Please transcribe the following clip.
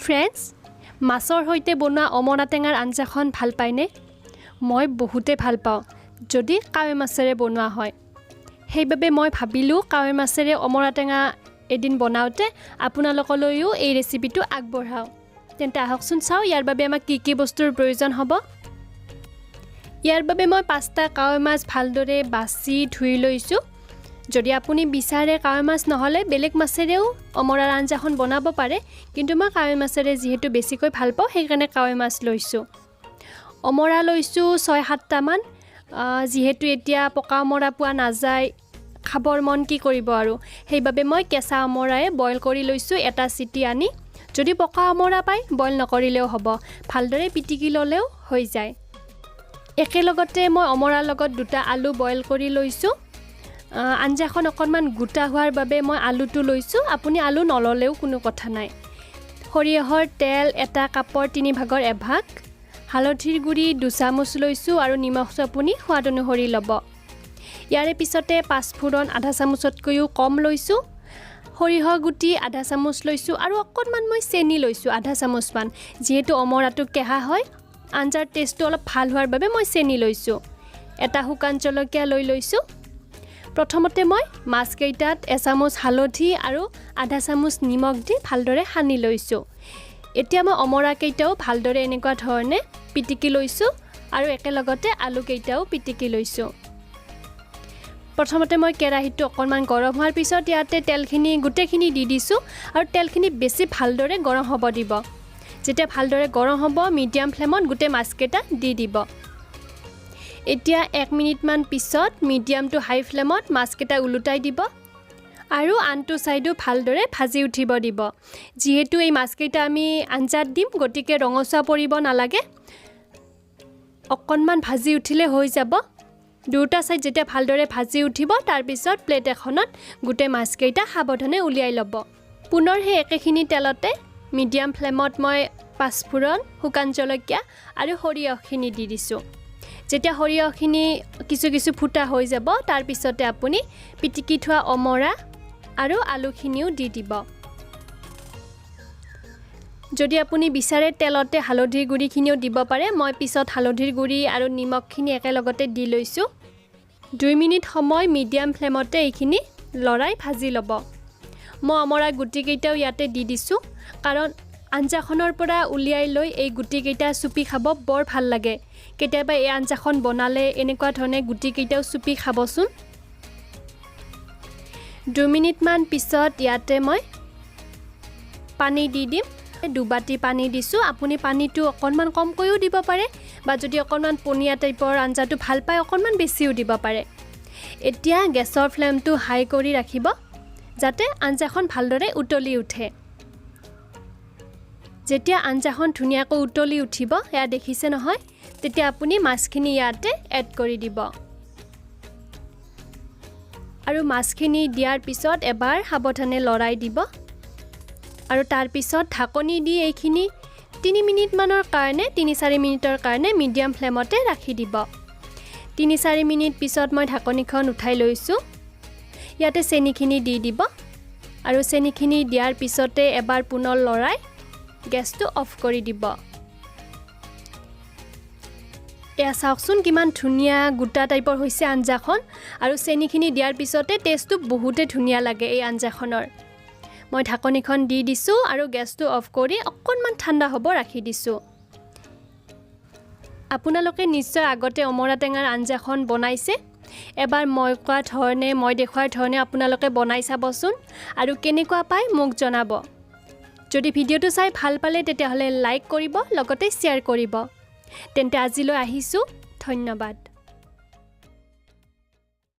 Friends, মাছৰ সৈতে বনোৱা অমৰা টেঙাৰ আঞ্জাখন ভাল পায়নে? মই বহুতে ভাল পাওঁ যদি কাৱৈ মাছেৰে বনোৱা হয়। সেইবাবে মই ভাবিলোঁ কাৱৈ মাছেৰে অমৰা টেঙা এদিন বনাওঁতে আপোনালোকলৈও এই ৰেচিপিটো আগবঢ়াওঁ। তেন্তে আহকচোন চাওঁ ইয়াৰ বাবে আমাক কি বস্তুৰ প্ৰয়োজন হ'ব। ইয়াৰ বাবে মই 5টা কাৱৈ মাছ ভালদৰে বাছি ধুই লৈছোঁ। যদি আপুনি বিচাৰে কাৱৈ মাছ নহ'লে বেলেগ মাছেৰেও অমৰাৰ আঞ্জাখন বনাব পাৰে, কিন্তু মই কাৱৈ মাছেৰে যিহেতু বেছিকৈ ভাল পাওঁ সেইকাৰণে কাৱৈ মাছ লৈছোঁ। অমৰা লৈছোঁ 6-7টামান। যিহেতু এতিয়া পকা অমৰা পোৱা নাযায়, খাবৰ মন কি কৰিব আৰু, সেইবাবে মই কেঁচা অমৰাই বইল কৰি লৈছোঁ এটা চিটি আনি। যদি পকা অমৰা পায় বইল নকৰিলেও হ'ব, ভালদৰে পিটিকি ল'লেও হৈ যায়। একেলগতে মই অমৰাৰ লগত 2টা আলু বইল কৰি লৈছোঁ। আঞ্জাখন অকণমান গোটা হোৱাৰ বাবে মই আলুটো লৈছোঁ, আপুনি আলু নল'লেও কোনো কথা নাই। সৰিয়হৰ তেল 1 কাপৰ 3 ভাগৰ 1 ভাগ, হালধিৰ গুড়ি 2 চামুচ লৈছোঁ আৰু নিমখটো আপুনি সোৱাদ অনুসৰি ল'ব। ইয়াৰে পিছতে পাঁচফোৰণ আধা চামুচতকৈও কম লৈছোঁ, সৰিয়হ গুটি আধা চামুচ লৈছোঁ আৰু অকণমান মই চেনি লৈছোঁ আধা চামুচমান। যিহেতু অমৰাটো কেঁহা হয়, আঞ্জাৰ টেষ্টটো অলপ ভাল হোৱাৰ বাবে মই চেনি লৈছোঁ। এটা শুকান জলকীয়া লৈছোঁ। প্ৰথমতে মই মাছকেইটাত 1 চামুচ হালধি আৰু আধা চামুচ নিমখ দি ভালদৰে সানি লৈছোঁ। এতিয়া মই অমৰাকেইটাও ভালদৰে এনেকুৱা ধৰণে পিটিকি লৈছোঁ আৰু একেলগতে আলুকেইটাও পিটিকি লৈছোঁ। প্ৰথমতে মই কেৰাহীটো অকণমান গৰম হোৱাৰ পিছত ইয়াতে তেলখিনি গোটেইখিনি দি দিছোঁ আৰু তেলখিনি বেছি ভালদৰে গৰম হ'ব দিব। যেতিয়া ভালদৰে গৰম হ'ব মিডিয়াম ফ্লেমত গোটেই মাছকেইটা দি দিব। এতিয়া 1 মিনিটমান পিছত মিডিয়াম টু হাই ফ্লেমত মাছকেইটা ওলোটাই দিব আৰু আনটো ছাইডো ভালদৰে ভাজি উঠিব দিব। যিহেতু এই মাছকেইটা আমি আঞ্জাত দিম, গতিকে ৰঙচুৱা পৰিব নালাগে, অকণমান ভাজি উঠিলে হৈ যাব। 2টা ছাইড যেতিয়া ভালদৰে ভাজি উঠিব তাৰপিছত প্লেট এখনত গোটেই মাছকেইটা সাৱধানে উলিয়াই ল'ব। পুনৰ সেই একেখিনি তেলতে মিডিয়াম ফ্লেমত মই পাঁচফোৰণ, শুকান জলকীয়া আৰু সৰিয়হখিনি দি দিছোঁ। যেতিয়া সৰিয়হখিনি কিছু ফুটা হৈ যাব তাৰপিছতে আপুনি পিটিকি থোৱা অমৰা আৰু আলুখিনিও দি দিব। যদি আপুনি বিচাৰে তেলতে হালধিৰ গুড়িখিনিও দিব পাৰে, মই পিছত হালধিৰ গুড়ি আৰু নিমখখিনি একেলগতে দি লৈছোঁ। 2 মিনিট সময় মিডিয়াম ফ্লেমতে এইখিনি লৰাই ভাজি ল'ব। মই অমৰা গুটিকেইটাও ইয়াতে দি দিছোঁ, কাৰণ আঞ্জাখনৰ পৰা উলিয়াই লৈ এই গুটিকেইটা চুপি খাব বৰ ভাল লাগে। কেতিয়াবা এই আঞ্জাখন বনালে এনেকুৱা ধৰণে গুটিকেইটাও চুপি খাবচোন। 2 মিনিটমান পিছত ইয়াতে মই পানী দি দিম। 2 বাটি পানী দিছোঁ। আপুনি পানীটো অকণমান কমকৈও দিব পাৰে, বা যদি অকণমান পনীয়া টাইপৰ আঞ্জাটো ভাল পায় অকণমান বেছিও দিব পাৰে। এতিয়া গেছৰ ফ্লেমটো হাই কৰি ৰাখিব যাতে আঞ্জাখন ভালদৰে উতলি উঠে। যেতিয়া আঞ্জাখন ধুনীয়াকৈ উতলি উঠিব, এয়া দেখিছে নহয়, তেতিয়া আপুনি মাছখিনি ইয়াতে এড কৰি দিব আৰু মাছখিনি দিয়াৰ পিছত এবাৰ সাৱধানে লৰাই দিব আৰু তাৰপিছত ঢাকনি দি এইখিনি 3 মিনিটমানৰ কাৰণে 3-4 মিনিটৰ কাৰণে মিডিয়াম ফ্লেমতে ৰাখি দিব। 3-4 মিনিট পিছত মই ঢাকনিখন উঠাই লৈছোঁ। ইয়াতে চেনিখিনি দি দিব আৰু চেনিখিনি দিয়াৰ পিছতে এবাৰ পুনৰ লৰাই গেছটো অফ কৰি দিব। এয়া চাওকচোন কিমান ধুনীয়া গোটা টাইপৰ হৈছে আঞ্জাখন, আৰু চেনিখিনি দিয়াৰ পিছতে টেষ্টটো বহুতে ধুনীয়া লাগে এই আঞ্জাখনৰ। মই ঢাকনিখন দি দিছোঁ আৰু গেছটো অফ কৰি অকণমান ঠাণ্ডা হ'ব ৰাখি দিছোঁ। আপোনালোকে নিশ্চয় আগতে অমৰা টেঙাৰ আঞ্জাখন বনাইছে। এবাৰ মই দেখুৱাৰ ধৰণে আপোনালোকে বনাই চাবচোন আৰু কেনেকুৱা পায় মোক জনাব। যদি ভিডিঅ'টো চাই ভাল পালে তেতিয়াহ'লে লাইক কৰিব, লগতে শ্বেয়াৰ কৰিব। তেন্তে আজিলৈ আহিছোঁ, ধন্যবাদ।